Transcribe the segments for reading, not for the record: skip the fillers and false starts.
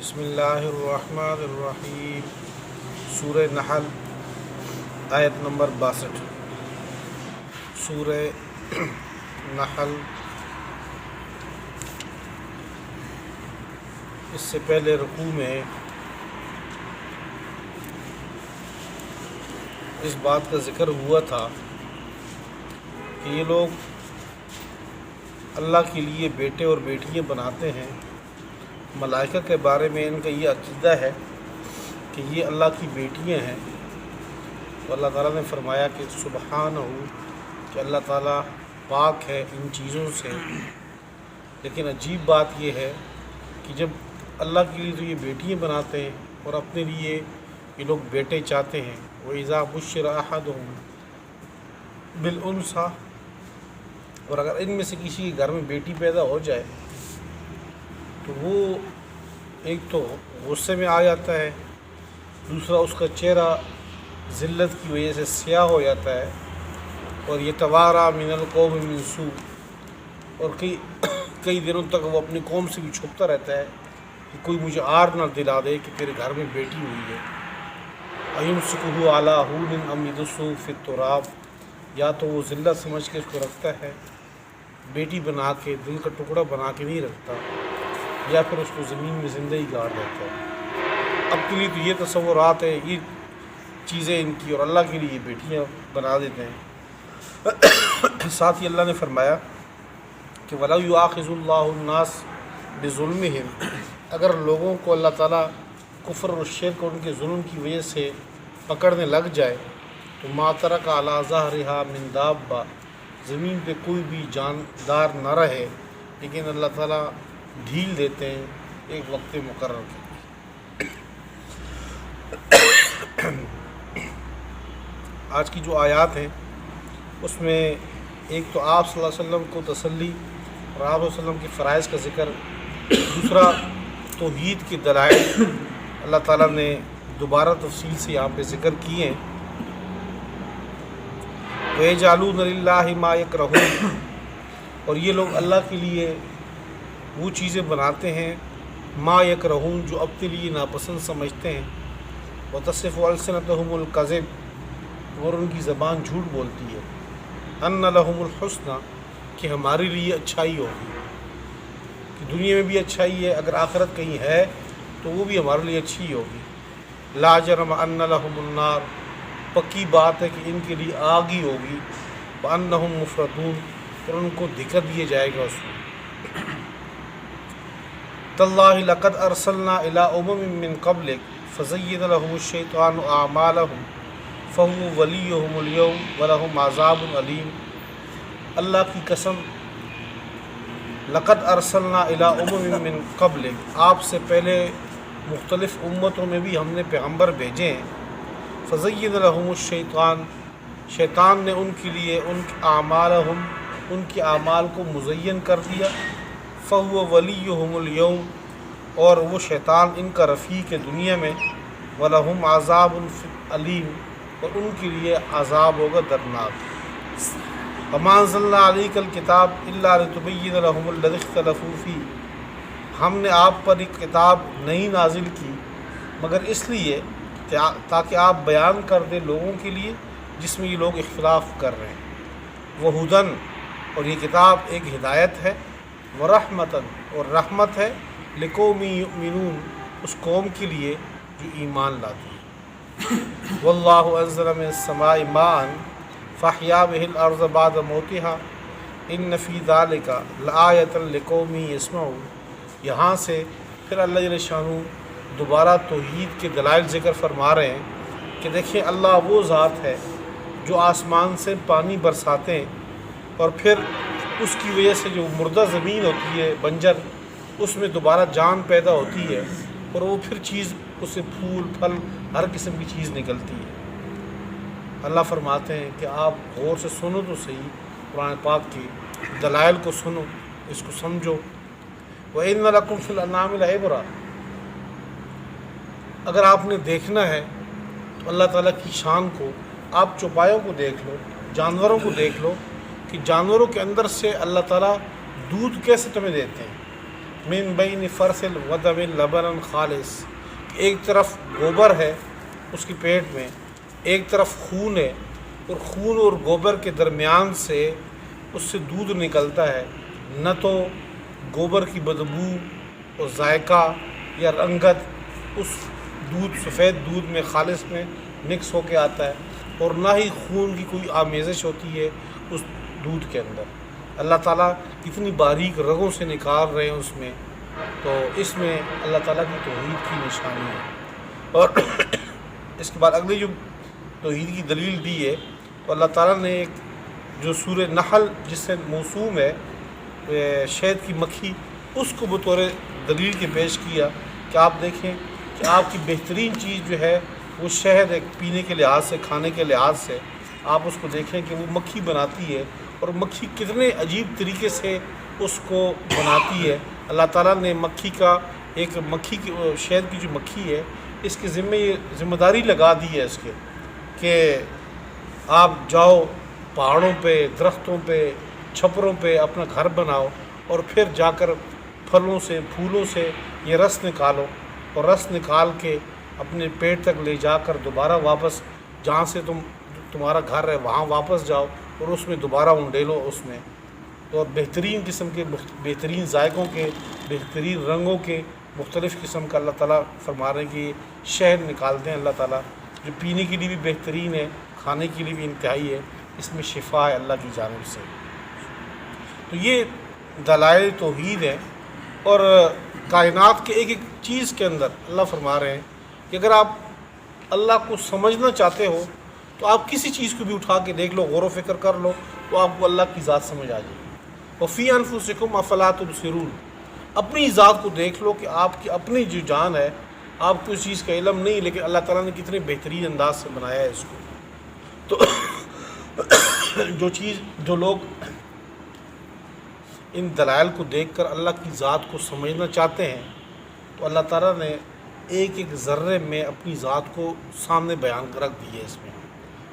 بسم اللہ الرحمن الرحیم۔ سورہ نحل آیت نمبر 62۔ سورہ نحل اس سے پہلے رکوع میں اس بات کا ذکر ہوا تھا کہ یہ لوگ اللہ کے لیے بیٹے اور بیٹیاں بناتے ہیں۔ ملائکہ کے بارے میں ان کا یہ عقیدہ ہے کہ یہ اللہ کی بیٹیاں ہیں، تو اللہ تعالیٰ نے فرمایا کہ سبحانہ ہو، کہ اللہ تعالیٰ پاک ہے ان چیزوں سے۔ لیکن عجیب بات یہ ہے کہ جب اللہ کے لیے تو یہ بیٹیاں بناتے ہیں اور اپنے لیے یہ لوگ بیٹے چاہتے ہیں، وَإِذَا بُشِّرَ أَحَدُهُم بِالْأُنثىٰ، اور اگر ان میں سے کسی کے گھر میں بیٹی پیدا ہو جائے تو وہ ایک تو غصے میں آ جاتا ہے، دوسرا اس کا چہرہ ذلت کی وجہ سے سیاہ ہو جاتا ہے، اور یہ توارا من القوم من سوء، اور کئی دنوں تک وہ اپنی قوم سے بھی چھپتا رہتا ہے کہ کوئی مجھے آر نہ دلا دے کہ تیرے گھر میں بیٹی ہوئی ہے۔ اَيُمْسِكُهُ عَلَىٰ هُونٍ أَمْ يَدُسُّهُ فِي التُّرَابِ، یا تو وہ ذلت سمجھ کے اس کو رکھتا ہے، بیٹی بنا کے دل کا ٹکڑا بنا کے نہیں رکھتا، یا پھر اس کو زمین میں زندہ ہی گاڑ دیتا ہے۔ اب کے لیے تو یہ تصورات ہیں، یہ چیزیں ان کی، اور اللہ کے لیے بیٹیاں بنا دیتے ہیں۔ ساتھ ہی اللہ نے فرمایا کہ وَلَوْ يُؤَاخِذُ اللَّهُ النَّاسَ بِظُلْمِهِمْ، اگر لوگوں کو اللہ تعالیٰ کفر اور شرک اور ان کے ظلم کی وجہ سے پکڑنے لگ جائے تو مَا تَرَكَ عَلَىٰ ظَهْرِهَا مِن دَابَّةٍ، زمین پہ کوئی بھی جاندار نہ رہے، لیکن اللہ تعالیٰ ڈھیل دیتے ہیں ایک وقت مقرر کے۔ آج کی جو آیات ہیں اس میں ایک تو آپ صلی اللہ علیہ وسلم کو تسلی اور آپ صلی اللہ علیہ وسلم کے فرائض کا ذکر، دوسرا توحید کے دلائل اللہ تعالیٰ نے دوبارہ تفصیل سے یہاں پہ ذکر کیے ہیں۔ وَيَجْعَلُونَ لِلَّهِ مَا يَكْرَهُونَ، اور یہ لوگ اللہ کے لیے وہ چیزیں بناتے ہیں ما یکرہون، جو اپنے لیے ناپسند سمجھتے ہیں۔ وَتَصِفُ أَلْسِنَتُهُمُ الْكَذِبَ، اور ان کی زبان جھوٹ بولتی ہے۔ أَنَّ لَهُمُ الْحُسْنَى، کہ ہمارے لیے اچھائی ہوگی، کہ دنیا میں بھی اچھائی ہے، اگر آخرت کہیں ہے تو وہ بھی ہمارے لیے اچھی ہوگی۔ لَا جَرَمَ أَنَّ لَهُمُ النَّارَ، پکی بات ہے کہ ان کے لیے آگ ہی ہوگی۔ وَأَنَّهُمْ مُفْرَطُونَ، اور ان کو دھکا دیا جائے گا اس میں۔ تَاللَّهِ لَقَدْ أَرْسَلْنَا إِلَىٰ أُمَمٍ مِّن قَبْلِكَ فَزَيَّنَ لَهُمُ الشَّيْطَانُ أَعْمَالَهُمْ فَهُوَ وَلِيُّهُمُ الْيَوْمَ وَلَهُمْ عَذَابٌ أَلِيمٌ۔ اللہ کی قسم، لَقَدْ أَرْسَلْنَا إِلَىٰ أُمَمٍ مِّن قَبْلِكَ، آپ سے پہلے مختلف امتوں میں بھی ہم نے پیغمبر بھیجے ہیں۔ فَزَيَّنَ لَهُمُ الشَّيْطَانُ، شیطان نے ان کے لیے ان کے اعمالہم، ان کے اعمال کو مزین کر دیا۔ فَهُوَ وَلِيُّهُمُ الْيَوْمَ، اور وہ شیطان ان کا رفیق ہے دنیا میں۔ وَلَهُمْ عَذَابٌ أَلِيمٌ، اور ان کے لیے عذاب ہوگا دردناک۔ وَمَا أَنزَلْنَا عَلَيْكَ الْكِتَابَ إِلَّا لِتُبَيِّنَ لَهُمُ الَّذِي اخْتَلَفُوا فِيهِ، ہم نے آپ پر ایک کتاب نہیں نازل کی مگر اس لیے تاکہ آپ بیان کر دیں لوگوں کے لیے جس میں یہ لوگ اختلاف کر رہے ہیں۔ وَهُدًى، اور یہ کتاب ایک ہدایت ہے، وَرَحْمَةً، اور رحمت ہے، لِقَوْمٍ يُؤْمِنُونَ، اس قوم کے لیے جو ایمان لاتی ہے۔ وَاللَّهُ أَنزَلَ مِنَ السَّمَاءِ مَاءً فَأَحْيَا بِهِ الْأَرْضَ بَعْدَ مَوْتِهَا إِنَّ فِي ذَلِكَ لَآيَةً لِقَوْمٍ يَسْمَعُونَ۔ یہاں سے پھر اللہ جل شانہ دوبارہ توحید کے دلائل ذکر فرما رہے ہیں کہ دیکھیں اللہ وہ ذات ہے جو آسمان سے پانی برساتے ہیں اور پھر اس کی وجہ سے جو مردہ زمین ہوتی ہے بنجر، اس میں دوبارہ جان پیدا ہوتی ہے، اور وہ پھر چیز، اس سے پھول پھل ہر قسم کی چیز نکلتی ہے۔ اللہ فرماتے ہیں کہ آپ غور سے سنو تو صحیح، قرآن پاک کے دلائل کو سنو، اس کو سمجھو۔ وَإِنَّ لَكُمْ فِي الْأَنْعَامِ لَعِبْرَةً، اگر آپ نے دیکھنا ہے تو اللہ تعالیٰ کی شان کو، آپ چوپایوں کو دیکھ لو، جانوروں کو دیکھ لو کہ جانوروں کے اندر سے اللہ تعالیٰ دودھ کیسے تمہیں دیتے ہیں۔ من بین فرث ودم لبن خالص، ایک طرف گوبر ہے اس کی پیٹ میں، ایک طرف خون ہے، اور خون اور گوبر کے درمیان سے اس سے دودھ نکلتا ہے، نہ تو گوبر کی بدبو اور ذائقہ یا رنگت اس دودھ سفید دودھ میں خالص میں مکس ہو کے آتا ہے، اور نہ ہی خون کی کوئی آمیزش ہوتی ہے اس دودھ کے اندر۔ اللہ تعالیٰ اتنی باریک رگوں سے نکال رہے ہیں اس میں، تو اس میں اللہ تعالیٰ کی توحید کی نشانی ہے۔ اور اس کے بعد اگلی جو توحید کی دلیل دی ہے، تو اللہ تعالیٰ نے ایک جو سورہ نحل جس سے موسوم ہے شہد کی مکھی، اس کو بطور دلیل کے پیش کیا کہ آپ دیکھیں کہ آپ کی بہترین چیز جو ہے وہ شہد ہے، پینے کے لحاظ سے، کھانے کے لحاظ سے آپ اس کو دیکھیں کہ وہ مکھی بناتی ہے، اور مکھی کتنے عجیب طریقے سے اس کو بناتی ہے۔ اللہ تعالیٰ نے مکھی کا ایک مکھی کی شہد کی جو مکھی ہے اس کے یہ ذمہ داری لگا دی ہے اس کے کہ آپ جاؤ پہاڑوں پہ، درختوں پہ، چھپروں پہ اپنا گھر بناؤ، اور پھر جا کر پھلوں سے پھولوں سے یہ رس نکالو، اور رس نکال کے اپنے پیٹ تک لے جا کر دوبارہ واپس جہاں سے تمہارا گھر ہے وہاں واپس جاؤ، اور اس میں دوبارہ انڈیلو اس میں، اور بہترین قسم کے بہترین ذائقوں کے، بہترین رنگوں کے، مختلف قسم کا اللہ تعالیٰ فرما رہے ہیں کہ شہد نکالتے ہیں اللہ تعالیٰ، جو پینے کے لیے بھی بہترین ہے، کھانے کے لیے بھی انتہائی ہے، اس میں شفا ہے اللہ کی جانب سے۔ تو یہ دلائل توحید ہے، اور کائنات کے ایک ایک چیز کے اندر اللہ فرما رہے ہیں کہ اگر آپ اللہ کو سمجھنا چاہتے ہو تو آپ کسی چیز کو بھی اٹھا کے دیکھ لو، غور و فکر کر لو، تو آپ کو اللہ کی ذات سمجھ آ جائے گی۔ وفی انفسکم افلا تبصرون، اپنی ذات کو دیکھ لو کہ آپ کی اپنی جو جان ہے، آپ کو اس چیز کا علم نہیں، لیکن اللہ تعالیٰ نے کتنے بہترین انداز سے بنایا ہے اس کو۔ تو جو لوگ ان دلائل کو دیکھ کر اللہ کی ذات کو سمجھنا چاہتے ہیں، تو اللہ تعالیٰ نے ایک ایک ذرے میں اپنی ذات کو سامنے بیان کر رکھ دی ہے اس میں،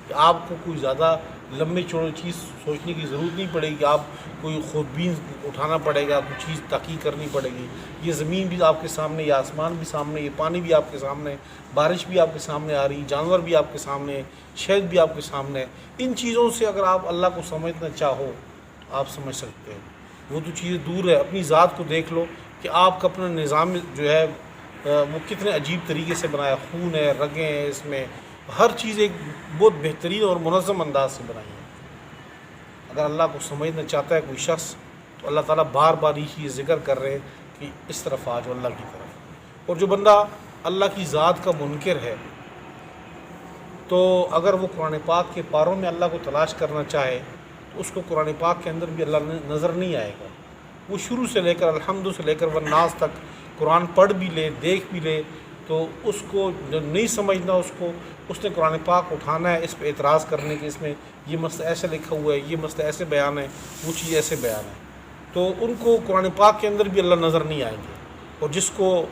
کہ آپ کو کوئی زیادہ لمبے چوڑے چیز سوچنے کی ضرورت نہیں پڑے گی، آپ کوئی خودبین اٹھانا پڑے گا، کوئی چیز تحقیق کرنی پڑے گی۔ یہ زمین بھی آپ کے سامنے، یہ آسمان بھی سامنے، یہ پانی بھی آپ کے سامنے، بارش بھی آپ کے سامنے آ رہی، جانور بھی آپ کے سامنے، شہد بھی آپ کے سامنے۔ ان چیزوں سے اگر آپ اللہ کو سمجھنا چاہو تو آپ سمجھ سکتے ہیں۔ وہ تو چیزیں دور ہے، اپنی ذات کو دیکھ لو کہ آپ کا اپنا نظام جو ہے وہ کتنے عجیب طریقے سے بنایا، خون ہے، رگیں ہیں، اس میں ہر چیز ایک بہت بہترین اور منظم انداز سے بنائی ہے۔ اگر اللہ کو سمجھنا چاہتا ہے کوئی شخص تو اللہ تعالیٰ بار بار یہ ذکر کر رہے ہیں کہ اس طرف آ جاؤ، اللہ کی طرف۔ اور جو بندہ اللہ کی ذات کا منکر ہے تو اگر وہ قرآن پاک کے پاروں میں اللہ کو تلاش کرنا چاہے تو اس کو قرآن پاک کے اندر بھی اللہ نظر نہیں آئے گا۔ وہ شروع سے لے کر الحمد سے لے کر والناس تک قرآن پڑھ بھی لے، دیکھ بھی لے، تو اس کو جو نہیں سمجھنا اس نے قرآن پاک اٹھانا ہے، اس پہ اعتراض کرنے کے، اس میں یہ مسئلہ ایسے لکھا ہوا ہے، یہ مسئلہ ایسے بیان ہے، وہ چیز ایسے بیان ہے، تو ان کو قرآن پاک کے اندر بھی اللہ نظر نہیں آئیں گے۔ اور جس کو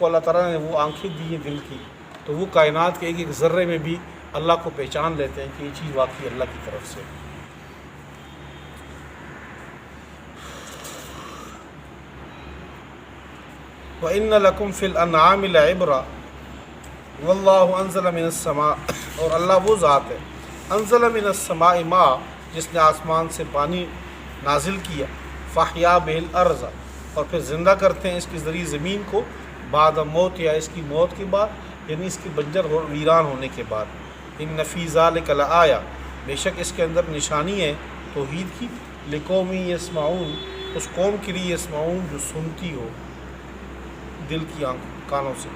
اللہ تعالیٰ نے وہ آنکھیں دی ہیں دل کی، تو وہ کائنات کے ایک ایک ذرے میں بھی اللہ کو پہچان لیتے ہیں کہ یہ چیز واقعی اللہ کی طرف سے۔ وَإِنَّ لَكُمْ فِي الْأَنْعَامِ لَعِبْرَةً وَاللَّهُ أَنزَلَ مِنَ السَّمَاءِ، اور اللہ وہ ذات ہے انزل من السماء ماء، جس نے آسمان سے پانی نازل کیا، فَأَحْيَا بِهِ الْأَرْضَ، اور پھر زندہ کرتے ہیں اس کے ذریعے زمین کو، بعد موت، یا اس کی موت کے بعد، یعنی اس کی بنجر اور ویران ہونے کے بعد۔ إِنَّ فِي ذَلِكَ لَآيَةً، بے شک اس کے اندر نشانی ہے توحید کی، لِقَوْمٍ يَسْمَعُونَ، اس قوم کے لیے، يسمعون جو سنتی ہو دل کی کانوں سے۔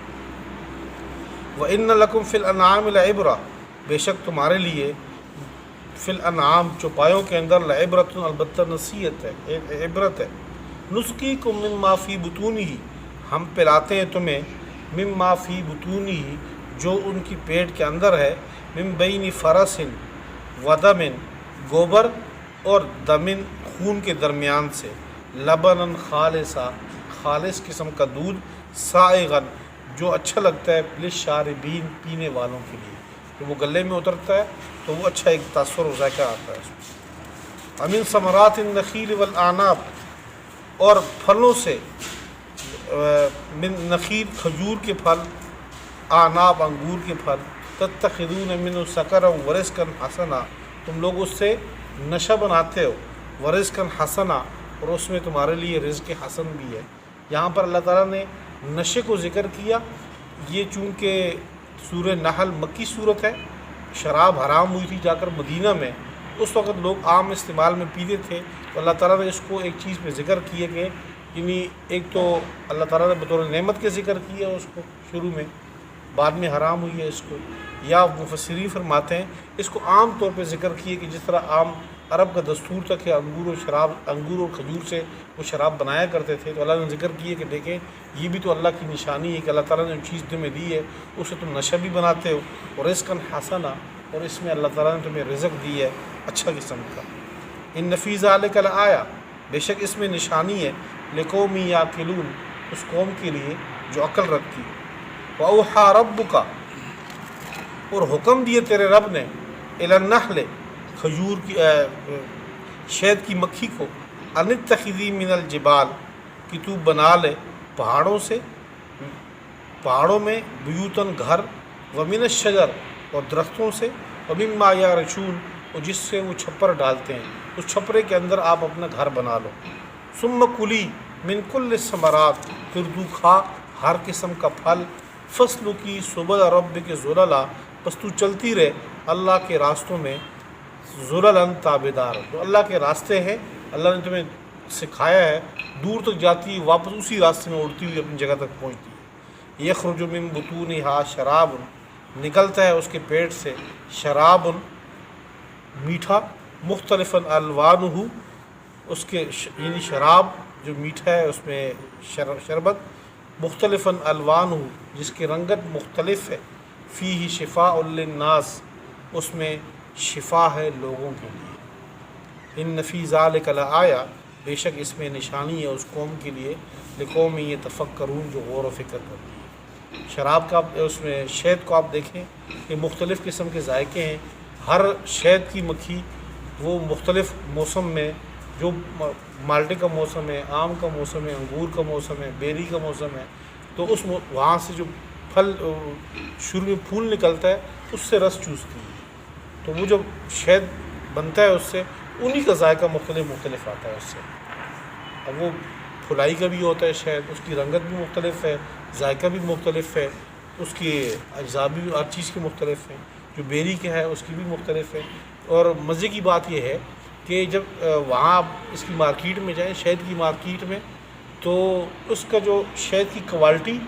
وَإِنَّ لَكُمْ فِي الْأَنْعَامِ لَعِبْرَةً، بے شک تمہارے لیے فی الانعام چوپایوں کے اندر لعبرۃ، البتہ نصیحت ہے، عبرت ہے۔ نسقیکم مما فی بطونہ، ہم پلاتے ہیں تمہیں، مما فی بطونہ، جو ان کی پیٹ کے اندر ہے، من بین فرس ودم، گوبر اور دمن، خون کے درمیان سے، لبنا خالصا، خالص قسم کا دودھ، سائغا، جو اچھا لگتا ہے، للشاربین، پینے والوں کے لیے، جب وہ گلے میں اترتا ہے تو وہ اچھا ایک تاثر و ذائقہ آتا ہے اس میں۔ ومن ثمرات النخیل والاعناب، اور پھلوں سے من نخیل کھجور کے پھل، آناب انگور کے پھل، تتخذون منہ سکرا ورزقا حسنا، تم لوگ اس سے نشہ بناتے ہو، ورزقا حسنا، اور اس میں تمہارے لیے رزق حسن بھی ہے۔ یہاں پر اللہ تعالیٰ نے نشے کو ذکر کیا، یہ چونکہ سورہ نحل مکی صورت ہے، شراب حرام ہوئی تھی جا کر مدینہ میں، اس وقت لوگ عام استعمال میں پیتے تھے، تو اللہ تعالیٰ نے اس کو ایک چیز پہ ذکر کیا کہ یعنی ایک تو اللہ تعالیٰ نے بطور نعمت کے ذکر کیا اس کو شروع میں، بعد میں حرام ہوئی ہے اس کو، یا مفسرین فرماتے ہیں اس کو عام طور پہ ذکر کیے کہ جس طرح عام عرب کا دستور تھا کہ انگور اور کھجور سے وہ شراب بنایا کرتے تھے، تو اللہ نے ذکر کیے کہ دیکھیں یہ بھی تو اللہ کی نشانی ہے کہ اللہ تعالیٰ نے جو چیز تمہیں دی ہے اس سے تم نشہ بھی بناتے ہو، اور رزقا حسنا، اور اس میں اللہ تعالیٰ نے تمہیں رزق دی ہے اچھا قسم کا۔ ان فی ذلک لآیہ، بے شک اس میں نشانی ہے، لقوم یعقلون، اس قوم کے لیے جو عقل رکھتی ہے۔ وَأَوْحَىٰ رَبُّكَ، اور حکم دیے تیرے رب نے، إِلَى النَّحْلِ، کھجور کی شہد کی مکھی کو، أَنِ اتَّخِذِي مِنَ الْجِبَالِ، کہ تو بنا لے پہاڑوں سے، پہاڑوں میں، بیوتاً گھر، وَمِنَ الشَّجَرِ، اور درختوں سے، وَمِمَّا يَعْرِشُونَ، اور جس سے وہ چھپر ڈالتے ہیں، اس چھپرے کے اندر آپ اپنا گھر بنا لو۔ ثُمَّ كُلِي مِن كُلِّ الثَّمَرَاتِ، پھر تو کھا ہر قسم کا پھل، فَاسْلُكِي سُبُلَ رَبِّكِ ذُلَلًا، بس تو چلتی رہے اللہ کے راستوں میں، ذُلَلًا تابعدار، تو اللہ کے راستے ہیں، اللہ نے تمہیں سکھایا ہے، دور تک جاتی ہے، واپس اسی راستے میں اڑتی ہوئی اپنی جگہ تک پہنچتی ہے۔ یخرج من بطونہا شراب، نکلتا ہے اس کے پیٹ سے شراب، میٹھا، مختلفاً الوانہ، اس کے یعنی شراب جو میٹھا ہے اس میں شربت، مختلفاً الوانہ، جس کی رنگت مختلف ہے، فیہ شفاء للناس، اس میں شفا ہے لوگوں کے لیے۔ ان فی ذلک لآیہ، بے شک اس میں نشانی ہے اس قوم کے لیے، لقوم یتفکرون، جو غور و فکر کرتی ہے۔ شراب کا اس میں شہد کو آپ دیکھیں کہ مختلف قسم کے ذائقے ہیں، ہر شہد کی مکھی وہ مختلف موسم میں، جو مالٹے کا موسم ہے، آم کا موسم ہے، انگور کا موسم ہے، بیری کا موسم ہے، تو اس وہاں سے جو پھل شروع میں پھول نکلتا ہے اس سے رس چوستی ہے، تو وہ جو شہد بنتا ہے اس سے انہی کا ذائقہ مختلف آتا ہے اس سے۔ اب وہ پھلائی کا بھی ہوتا ہے شہد، اس کی رنگت بھی مختلف ہے، ذائقہ بھی مختلف ہے، اس کی اجزاء بھی ہر چیز کی مختلف ہیں، جو بیری کا ہے اس کی بھی مختلف ہے۔ اور مزے کی بات یہ ہے کہ جب وہاں آپ اس کی مارکیٹ میں جائیں، شہد کی مارکیٹ میں، تو اس کا جو شہد کی کوالٹی،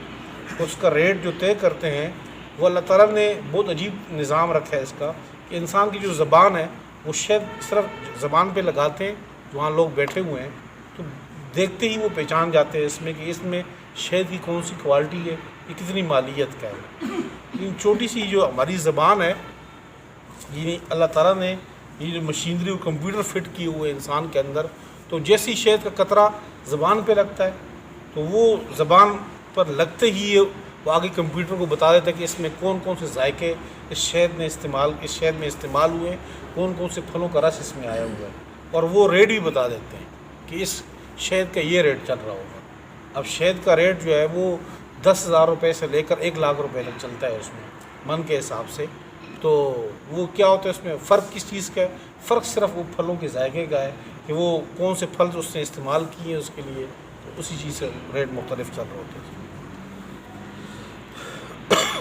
اس کا ریٹ جو طے کرتے ہیں، وہ اللہ تعالیٰ نے بہت عجیب نظام رکھا ہے اس کا، کہ انسان کی جو زبان ہے وہ شہد صرف زبان پہ لگاتے ہیں، وہاں لوگ بیٹھے ہوئے ہیں، تو دیکھتے ہی وہ پہچان جاتے ہیں اس میں کہ اس میں شہد کی کون سی کوالٹی ہے، یہ کتنی مالیت کا ہے۔ لیکن چھوٹی سی جو ہماری زبان ہے، یعنی اللہ تعالیٰ نے یہ جو مشینری اور کمپیوٹر فٹ کیے ہوئے انسان کے اندر، تو جیسی شہد کا قطرہ زبان پہ لگتا ہے تو وہ زبان پر لگتے ہی وہ آگے کمپیوٹر کو بتا دیتا ہے کہ اس میں کون کون سے ذائقے اس شہد میں استعمال ہوئے ہیں، کون کون سے پھلوں کا رس اس میں آیا ہوا ہے، اور وہ ریٹ بھی بتا دیتے ہیں کہ اس شہد کا یہ ریٹ چل رہا ہوگا۔ اب شہد کا ریٹ جو ہے وہ 10,000 روپے سے لے کر 1,00,000 روپے تک چلتا ہے اس میں من کے حساب سے۔ تو وہ کیا ہوتا ہے اس میں فرق کس چیز کا ہے؟ فرق صرف وہ پھلوں کے ذائقے کا ہے کہ وہ کون سے پھل اس نے استعمال کیے ہیں اس کے لیے، تو اسی چیز سے ریٹ مختلف چل رہا ہوتا ہے۔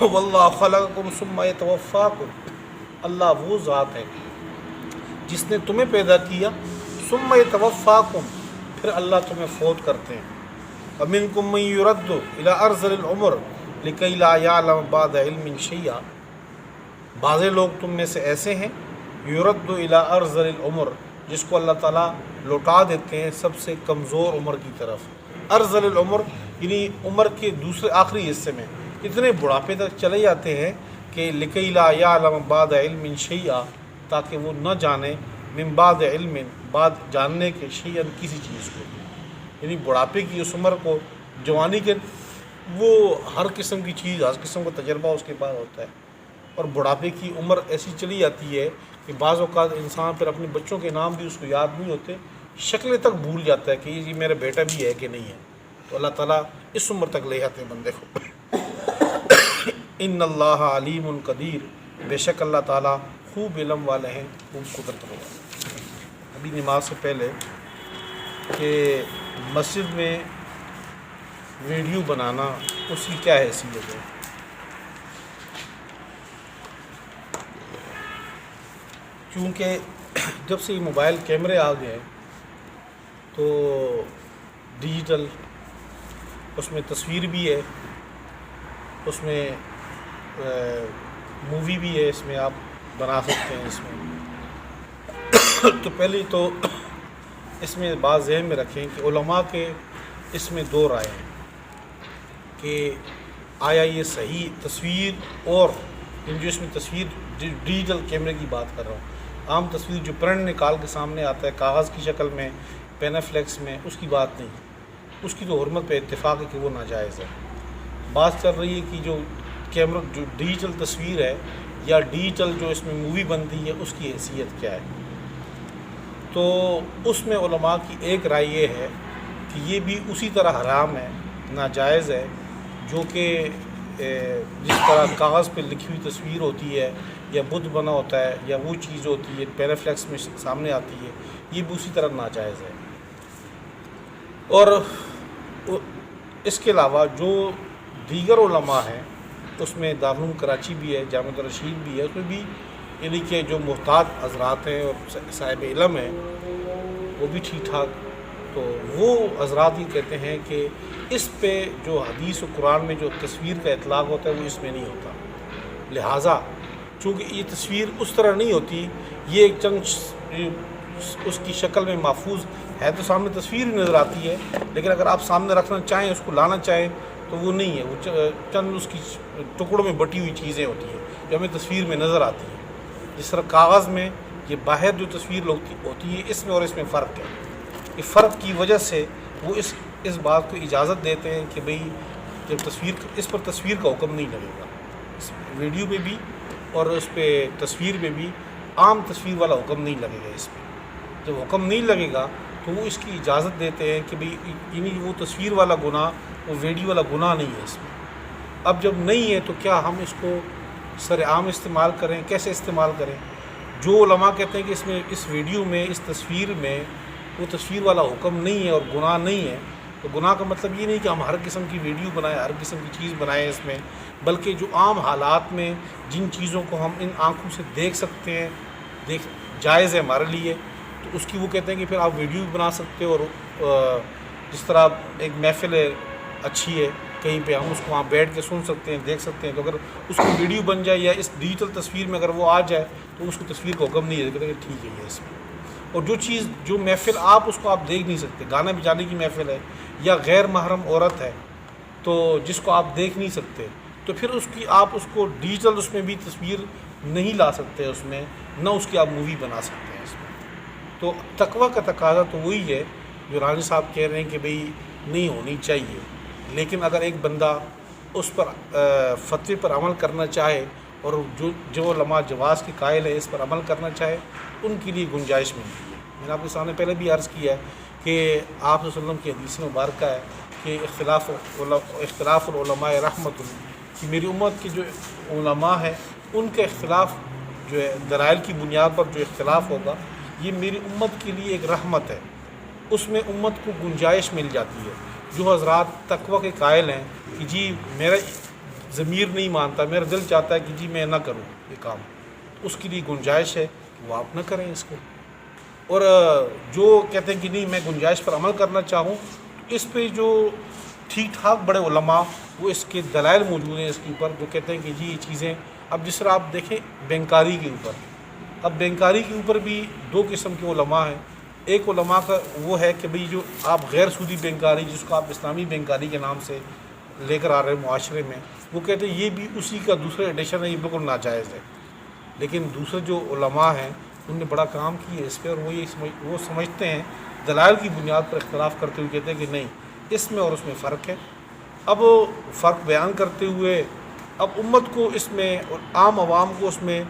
واللہ خلقکم ثم یتوفاکم، اللہ وہ ذات ہے جس نے تمہیں پیدا کیا، ثم یتوفاکم، پھر اللہ تمہیں فوت کرتے ہیں۔ ومنکم من یرد الی ارذل العمر لکی لا یعلم بعد علم شیئا، بعض لوگ تم میں سے ایسے ہیں، یرد الی ارذل العمر، جس کو اللہ تعالیٰ لوٹا دیتے ہیں سب سے کمزور عمر کی طرف۔ ارذل العمر یعنی عمر کے دوسرے آخری حصے میں اتنے بڑھاپے تک چلے جاتے ہیں کہ لکی لا یعلم بعد علم شیئا، تاکہ وہ نہ جانے من بعد علم، بعد جاننے کے، شیئا کسی چیز کو، یعنی بڑھاپے کی اس عمر کو، جوانی کے وہ ہر قسم کی چیز، ہر قسم کا تجربہ اس کے پاس ہوتا ہے، اور بڑھاپے کی عمر ایسی چلی جاتی ہے کہ بعض اوقات انسان پھر اپنے بچوں کے نام بھی اس کو یاد نہیں ہوتے، شکلیں تک بھول جاتا ہے کہ یہ میرا بیٹا بھی ہے کہ نہیں ہے، تو اللہ تعالیٰ اس عمر تک لے آتے ہیں بندے کو۔ ان اللہ علیم قدیر، بے شک اللہ تعالیٰ خوب علم والے ہیں، خوب قدرت والے۔ ابھی نماز سے پہلے کہ مسجد میں ویڈیو بنانا اس کی کیا حیثیت ہے؟ کیونکہ جب سے یہ موبائل کیمرے آ گئے تو ڈیجیٹل اس میں تصویر بھی ہے، اس میں مووی بھی ہے، اس میں آپ بنا سکتے ہیں اس میں۔ تو پہلے تو اس میں بات ذہن میں رکھیں کہ علماء کے اس میں دو رائے ہیں کہ آیا یہ صحیح تصویر اور جو اس میں تصویر ڈیجیٹل کیمرے کی بات کر رہا ہوں، عام تصویر جو پرنٹ نکال کے سامنے آتا ہے کاغذ کی شکل میں پینافلیکس میں، اس کی بات نہیں، اس کی تو حرمت پہ اتفاق ہے کہ وہ ناجائز ہے۔ بات چل رہی ہے کہ جو کیمرہ جو ڈیجیٹل تصویر ہے یا ڈیجیٹل جو اس میں مووی بنتی ہے اس کی حیثیت کیا ہے۔ تو اس میں علماء کی ایک رائے یہ ہے کہ یہ بھی اسی طرح حرام ہے، ناجائز ہے، جو کہ جس طرح کاغذ پہ لکھی ہوئی تصویر ہوتی ہے یا بت بنا ہوتا ہے یا وہ چیز ہوتی ہے پینافلیکس میں سامنے آتی ہے، یہ بھی اسی طرح ناجائز ہے۔ اور اس کے علاوہ جو دیگر علماء ہیں، اس میں دارالعلوم کراچی بھی ہے، جامعہ رشید بھی ہے، اس میں بھی یعنی کہ جو محتاط حضرات ہیں اور صاحب علم ہیں وہ بھی ٹھیک ٹھاک، تو وہ حضرات یہ کہتے ہیں کہ اس پہ جو حدیث و قرآن میں جو تصویر کا اطلاق ہوتا ہے وہ اس میں نہیں ہوتا، لہٰذا چونکہ یہ تصویر اس طرح نہیں ہوتی، یہ ایک چند اس کی شکل میں محفوظ ہے، تو سامنے تصویر ہی نظر آتی ہے، لیکن اگر آپ سامنے رکھنا چاہیں، اس کو لانا چاہیں تو وہ نہیں ہے، وہ چند اس کی ٹکڑوں میں بٹی ہوئی چیزیں ہوتی ہیں جو ہمیں تصویر میں نظر آتی ہیں۔ جس طرح کاغذ میں یہ باہر جو تصویر ہوتی ہے، اس میں اور اس میں فرق ہے۔ یہ فرق کی وجہ سے وہ اس بات کو اجازت دیتے ہیں کہ بھئی جب اس پر تصویر کا حکم نہیں لگے گا، اس ویڈیو پہ بھی اور اس پہ تصویر پہ بھی عام تصویر والا حکم نہیں لگے گا۔ اس پہ جب حکم نہیں لگے گا تو وہ اس کی اجازت دیتے ہیں کہ بھئی یعنی وہ تصویر والا گناہ وہ ویڈیو والا گناہ نہیں ہے اس میں۔ اب جب نہیں ہے تو کیا ہم اس کو سر عام استعمال کریں؟ کیسے استعمال کریں؟ جو علماء کہتے ہیں کہ اس ویڈیو میں اس تصویر میں وہ تصویر والا حکم نہیں ہے اور گناہ نہیں ہے، تو گناہ کا مطلب یہ نہیں کہ ہم ہر قسم کی ویڈیو بنائیں، ہر قسم کی چیز بنائیں اس میں، بلکہ جو عام حالات میں جن چیزوں کو ہم ان آنکھوں سے دیکھ سکتے ہیں، جائز ہے ہمارے لیے، تو اس کی وہ کہتے ہیں کہ پھر آپ ویڈیو بھی بنا سکتے ہو۔ اور جس طرح ایک محفل ہے اچھی ہے کہیں پہ، ہم اس کو وہاں بیٹھ کے سن سکتے ہیں، دیکھ سکتے ہیں، تو اگر اس کی ویڈیو بن جائے یا اس ڈیجیٹل تصویر میں اگر وہ آ جائے تو اس کو تصویر کا حکم نہیں ہے، کہتے ہیں کہ ٹھیک ہے یہ اس میں۔ اور جو محفل آپ دیکھ نہیں سکتے، گانا بجانے کی محفل ہے یا غیر محرم عورت ہے تو جس کو آپ دیکھ نہیں سکتے، تو پھر آپ اس کو ڈیجیٹل اس میں بھی تصویر نہیں لا سکتے، اس میں نہ اس کی آپ مووی بنا سکتے ہیں اس میں۔ تو تقویٰ کا تقاضا تو وہی ہے جو رانی صاحب کہہ رہے ہیں کہ بھئی نہیں ہونی چاہیے، لیکن اگر ایک بندہ اس پر فتوے پر عمل کرنا چاہے اور جو علماء جواز کے قائل ہے اس پر عمل کرنا چاہے، ان کے لیے گنجائش ملتی ہے۔ میں نے آپ کے سامنے پہلے بھی عرض کیا ہے کہ آپ صلی اللہ علیہ وسلم کی حدیث مبارکہ ہے کہ اختلاف العلماء رحمت، کہ میری امت کے جو علماء ہیں ان کے اختلاف جو ہے دلائل کی بنیاد پر جو اختلاف ہوگا، یہ میری امت کے لیے ایک رحمت ہے، اس میں امت کو گنجائش مل جاتی ہے۔ جو حضرات تقویٰ کے قائل ہیں کہ جی میرا ضمیر نہیں مانتا، میرا دل چاہتا ہے کہ جی میں نہ کروں یہ کام، اس کے لیے گنجائش ہے کہ وہ آپ نہ کریں اس کو۔ اور جو کہتے ہیں کہ نہیں میں گنجائش پر عمل کرنا چاہوں، اس پہ جو ٹھیک ٹھاک بڑے علماء وہ اس کے دلائل موجود ہیں اس کے اوپر، جو کہتے ہیں کہ جی یہ چیزیں، اب جس طرح آپ دیکھیں بینکاری کے اوپر، اب بینکاری کے اوپر بھی دو قسم کے علماء ہیں۔ ایک علماء کا وہ ہے کہ بھئی جو آپ غیر سودی بینکاری، جس کو آپ اسلامی بینکاری کے نام سے لے کر آ رہے ہیں معاشرے میں، وہ کہتے ہیں یہ بھی اسی کا دوسرا ایڈیشن ہے، یہ بالکل ناجائز ہے۔ لیکن دوسرے جو علماء ہیں ان نے بڑا کام کیا ہے اس پہ، اور وہ سمجھتے ہیں دلائل کی بنیاد پر اختلاف کرتے ہوئے کہتے ہیں کہ نہیں اس میں اور اس میں فرق ہے۔ اب فرق بیان کرتے ہوئے اب امت کو اس میں اور عام عوام کو اس میں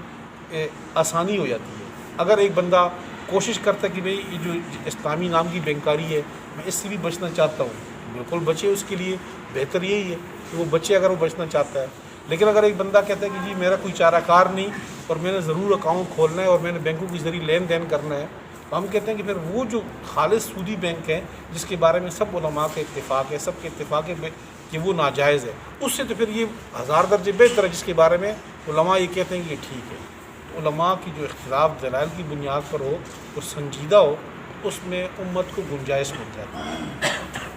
آسانی ہو جاتی ہے۔ اگر ایک بندہ کوشش کرتا ہے کہ بھئی یہ جو اسلامی نام کی بینکاری ہے میں اس سے بھی بچنا چاہتا ہوں، بالکل بچے، اس کے لیے بہتر یہی ہے کہ وہ بچے اگر وہ بچنا چاہتا ہے. لیکن اگر ایک بندہ کہتا ہے کہ جی میرا کوئی چارہ کار نہیں اور میں نے ضرور اکاؤنٹ کھولنا ہے اور میں نے بینکوں کے ذریعے لین دین کرنا ہے، تو ہم کہتے ہیں کہ پھر وہ جو خالص سودی بینک ہے جس کے بارے میں سب علماء کا اتفاق ہے، سب کے اتفاق ہے کہ وہ ناجائز ہے، اس سے تو پھر یہ ہزار درجے بہتر ہے جس کے بارے میں علماء یہ کہتے ہیں کہ یہ ٹھیک ہے. علماء کی جو اختلاف دلائل کی بنیاد پر ہو اور سنجیدہ ہو، اس میں امت کو گنجائش مل جاتی ہے.